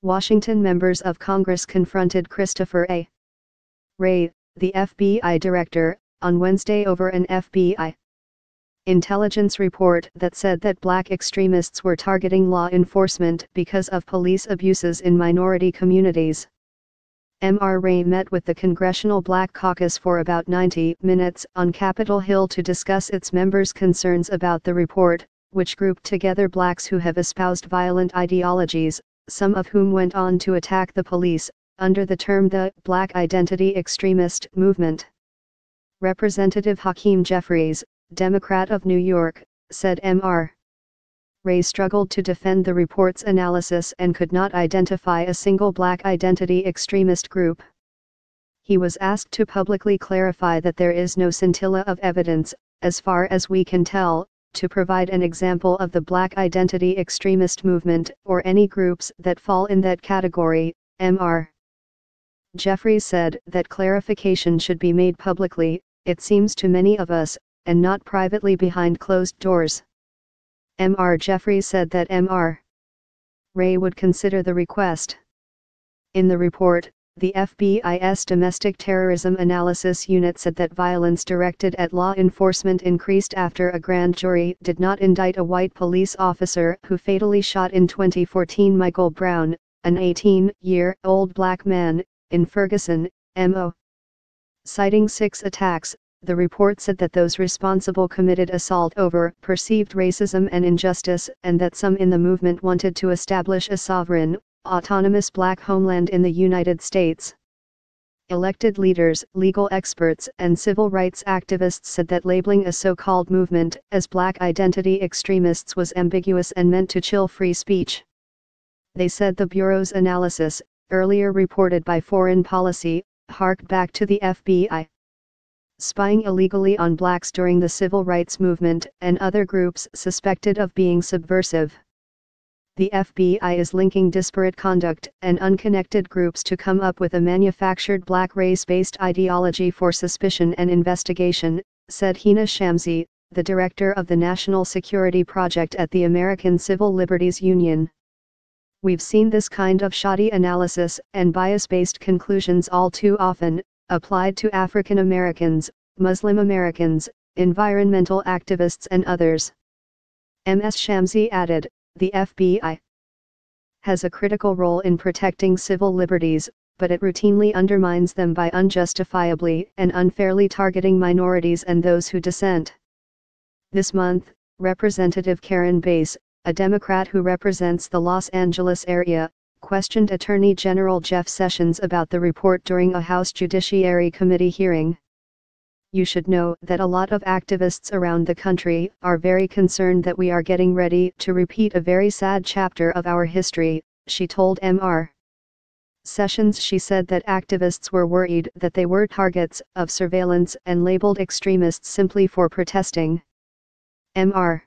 Washington members of Congress confronted Christopher A. Wray, the FBI director, on Wednesday over an FBI intelligence report that said that black extremists were targeting law enforcement because of police abuses in minority communities. Mr. Wray met with the Congressional Black Caucus for about 90 minutes on Capitol Hill to discuss its members' concerns about the report, which grouped together blacks who have espoused violent ideologies, some of whom went on to attack the police, under the term the Black Identity Extremist Movement. Representative Hakeem Jeffries, Democrat of New York, said Mr. Wray struggled to defend the report's analysis and could not identify a single black identity extremist group. He was asked to publicly clarify that there is no scintilla of evidence, as far as we can tell, to provide an example of the black identity extremist movement or any groups that fall in that category. Mr. Jeffries said that clarification should be made publicly, it seems to many of us, and not privately behind closed doors. Mr. Jeffries said that Mr. Wray would consider the request. In the report, the FBI's Domestic Terrorism Analysis Unit said that violence directed at law enforcement increased after a grand jury did not indict a white police officer who fatally shot in 2014 Michael Brown, an 18-year-old black man, in Ferguson, MO. Citing 6 attacks, the report said that those responsible committed assault over perceived racism and injustice, and that some in the movement wanted to establish a sovereign, autonomous black homeland in the United States. Elected leaders, legal experts, and civil rights activists said that labeling a so-called movement as black identity extremists was ambiguous and meant to chill free speech. They said the Bureau's analysis, earlier reported by Foreign Policy, harked back to the FBI spying illegally on blacks during the civil rights movement and other groups suspected of being subversive. The FBI is linking disparate conduct and unconnected groups to come up with a manufactured black race-based ideology for suspicion and investigation, said Hina Shamsi, the director of the National Security Project at the American Civil Liberties Union. We've seen this kind of shoddy analysis and bias-based conclusions all too often, applied to African Americans, Muslim Americans, environmental activists and others. Ms. Shamsi added, the FBI has a critical role in protecting civil liberties, but it routinely undermines them by unjustifiably and unfairly targeting minorities and those who dissent. This month, Representative Karen Bass, a Democrat who represents the Los Angeles area, questioned Attorney General Jeff Sessions about the report during a House Judiciary Committee hearing. You should know that a lot of activists around the country are very concerned that we are getting ready to repeat a very sad chapter of our history, she told Mr. Sessions. She said that activists were worried that they were targets of surveillance and labeled extremists simply for protesting. Mr.